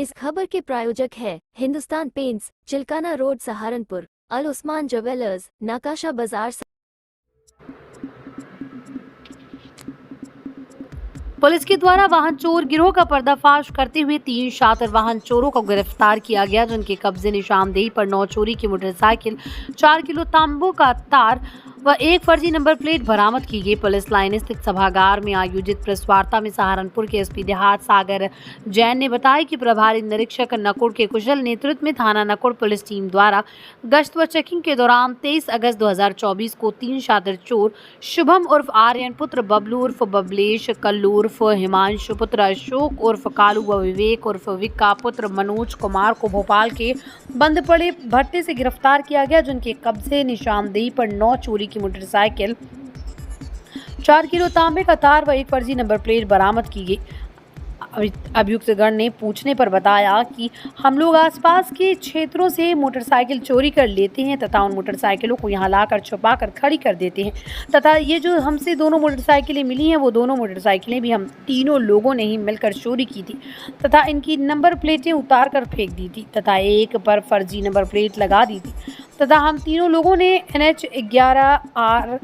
इस खबर के प्रायोजक है हिंदुस्तान पेंट्स, चिल्काना रोड, सहारनपुर, अल उस्मान ज्वेलर्स, नाकाशा बाजार। पुलिस के द्वारा वाहन चोर गिरोह का पर्दाफाश करते हुए 3 शातिर वाहन चोरों को गिरफ्तार किया गया, जिनके कब्जे निशानदेही पर 9 चोरी की मोटरसाइकिल, 4 किलो तांबू का तार व 1 फर्जी नंबर प्लेट बरामद की गई। पुलिस लाइन स्थित सभागार में आयोजित प्रेस वार्ता में सहारनपुर के एसपी देहात सागर जैन ने बताया कि प्रभारी निरीक्षक नकुड़ के कुशल नेतृत्व में थाना नकुड़ पुलिस टीम द्वारा गश्त व चेकिंग के दौरान 23 अगस्त 2024 को 3 शातिर चोर शुभम उर्फ आर्यन पुत्र बबलू उर्फ बबलेश, कल्लू उर्फ हिमांशु पुत्र अशोक उर्फ कालू व विवेक उर्फ विक्का पुत्र मनोज कुमार को भोपाल के बंद पड़े भट्टे से गिरफ्तार किया गया, जिनके कब्जे निशानदेही पर 9 चोरी की मोटरसाइकिल, 4 किलो तांबे का तार व 1 फर्जी नंबर प्लेट बरामद की गई। अभियुक्तगण ने पूछने पर बताया कि हम लोग आसपास के क्षेत्रों से मोटरसाइकिल चोरी कर लेते हैं तथा उन मोटरसाइकिलों को यहाँ लाकर छुपाकर खड़ी कर देते हैं तथा ये जो हमसे दोनों मोटरसाइकिलें मिली हैं वो दोनों मोटरसाइकिलें भी हम तीनों लोगों ने ही मिलकर चोरी की थी तथा इनकी नंबर प्लेटें उतार कर फेंक दी थी तथा एक पर फर्जी नंबर प्लेट लगा दी थी तथा हम तीनों लोगों ने NH 11R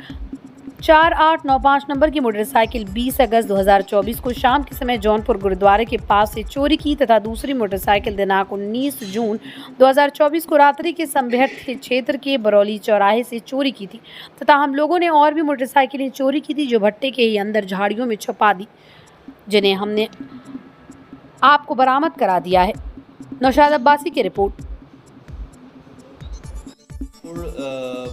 4895 नंबर की मोटरसाइकिल 20 अगस्त 2024 को शाम के समय जौनपुर गुरुद्वारे के पास से चोरी की तथा दूसरी मोटरसाइकिल दिनांक 19 जून 2024 को रात्रि के संबेहट क्षेत्र के बरौली चौराहे से चोरी की थी तथा हम लोगों ने और भी मोटरसाइकिलें चोरी की थी जो भट्टे के ही अंदर झाड़ियों में छुपा दी, जिन्हें हमने आपको बरामद करा दिया है। नौशाद अब्बासी की रिपोर्ट।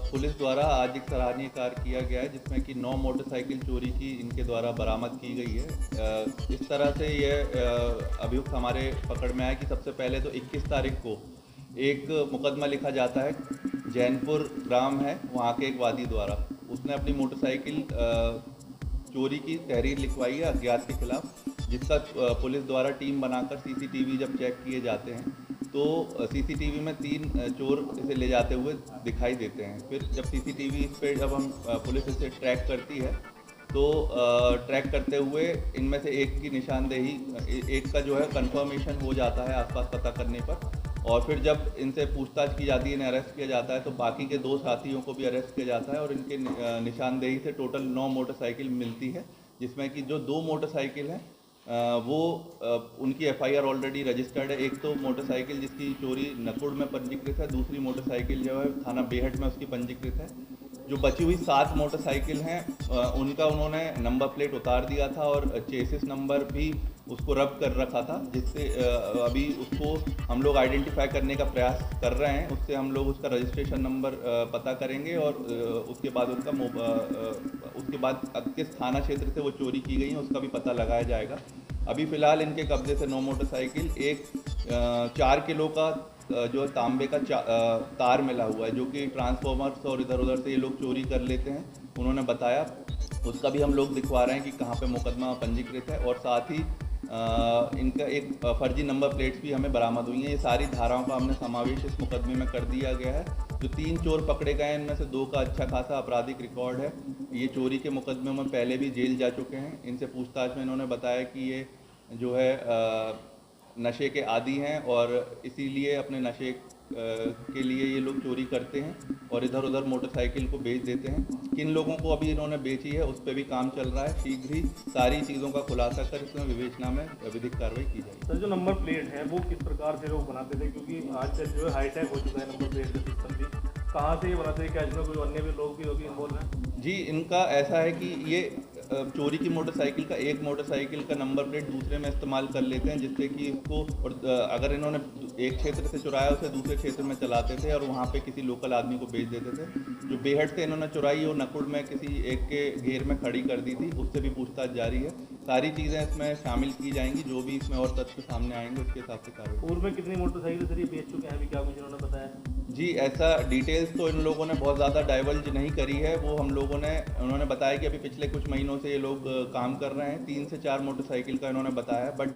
पुलिस द्वारा आज एक सराहनीय कार्य किया गया है जिसमें कि 9 मोटरसाइकिल चोरी की इनके द्वारा बरामद की गई है। इस तरह से यह अभियुक्त हमारे पकड़ में आया कि सबसे पहले तो 21 तारीख को एक मुकदमा लिखा जाता है, जैनपुर ग्राम है वहाँ के एक वादी द्वारा, उसने अपनी मोटरसाइकिल चोरी की तहरीर लिखवाई है अज्ञात के खिलाफ, जिसका पुलिस द्वारा टीम बनाकर CCTV जब चेक किए जाते हैं तो CCTV में 3 चोर इसे ले जाते हुए दिखाई देते हैं। फिर जब CCTV इस पर जब हम पुलिस इसे ट्रैक करती है तो ट्रैक करते हुए इनमें से एक की निशानदेही, एक का जो है कंफर्मेशन हो जाता है आसपास पता करने पर, और फिर जब इनसे पूछताछ की जाती है, इन्हें अरेस्ट किया जाता है तो बाकी के 2 साथियों को भी अरेस्ट किया जाता है और इनके निशानदेही से टोटल 9 मोटरसाइकिल मिलती है, जिसमें कि जो 2 मोटरसाइकिल हैं वो उनकी FIR ऑलरेडी रजिस्टर्ड है। एक तो मोटरसाइकिल जिसकी चोरी नकुड़ में पंजीकृत है, दूसरी मोटरसाइकिल जो है थाना बेहट में उसकी पंजीकृत है। जो बची हुई 7 मोटरसाइकिल हैं उनका उन्होंने नंबर प्लेट उतार दिया था और चेसिस नंबर भी उसको रब कर रखा था, जिससे अभी उसको हम लोग आइडेंटिफाई करने का प्रयास कर रहे हैं। उससे हम लोग उसका रजिस्ट्रेशन नंबर पता करेंगे और उसके बाद किस थाना क्षेत्र से वो चोरी की गई है उसका भी पता लगाया जाएगा। अभी फ़िलहाल इनके कब्जे से 9 मोटरसाइकिल, एक 4 किलो का जो तांबे का तार मिला हुआ है जो कि ट्रांसफॉर्मर्स और इधर उधर से ये लोग चोरी कर लेते हैं, उन्होंने बताया, उसका भी हम लोग दिखवा रहे हैं कि कहाँ पे मुकदमा पंजीकृत है। और साथ ही इनका एक फर्जी नंबर प्लेट्स भी हमें बरामद हुई हैं। ये सारी धाराओं का हमने समावेश इस मुकदमे में कर दिया गया है। जो 3 चोर पकड़े गए हैं इनमें से 2 का अच्छा खासा आपराधिक रिकॉर्ड है, ये चोरी के मुकदमे में पहले भी जेल जा चुके हैं। इनसे पूछताछ में इन्होंने बताया कि ये जो है नशे के आदी हैं और इसीलिए अपने नशे के लिए ये लोग चोरी करते हैं और इधर उधर मोटरसाइकिल को बेच देते हैं। किन लोगों को अभी इन्होंने बेची है उस पर भी काम चल रहा है, शीघ्र ही सारी चीज़ों का खुलासा कर इसमें विवेचना में विधिक कार्रवाई की जाएगी। सर, जो नंबर प्लेट है वो किस प्रकार से लोग बनाते थे, क्योंकि आज तक जो है हाईटेक हो चुका है नंबर प्लेट का सिस्टम भी, कहाँ से ये बनाते हैं, क्या इसमें कोई अन्य भी लोग भी होगी इन्वॉल्व हैं? जी, इनका ऐसा है कि ये चोरी की मोटरसाइकिल का एक मोटरसाइकिल का नंबर प्लेट दूसरे में इस्तेमाल कर लेते हैं, जिससे कि इसको, और अगर इन्होंने एक क्षेत्र से चुराया उसे दूसरे क्षेत्र में चलाते थे और वहाँ पे किसी लोकल आदमी को बेच देते थे। जो बेहट से इन्होंने चुराई वो नकुड़ में किसी एक के घेर में खड़ी कर दी थी, उससे भी पूछताछ जारी है। सारी चीज़ें इसमें शामिल की जाएंगी, जो भी इसमें और तथ्य सामने आएंगे उसके हिसाब से कार्रवाई। पूर्व में कितनी मोटरसाइकिल सर ये बेच चुके हैं, अभी क्या कुछ इन्होंने बताया? जी, ऐसा डिटेल्स तो इन लोगों ने बहुत ज़्यादा डाइवर्ज नहीं करी है। वो हम लोगों ने, उन्होंने बताया कि अभी पिछले कुछ महीनों से ये लोग काम कर रहे हैं। 3 से 4 मोटरसाइकिल का इन्होंने बताया, बट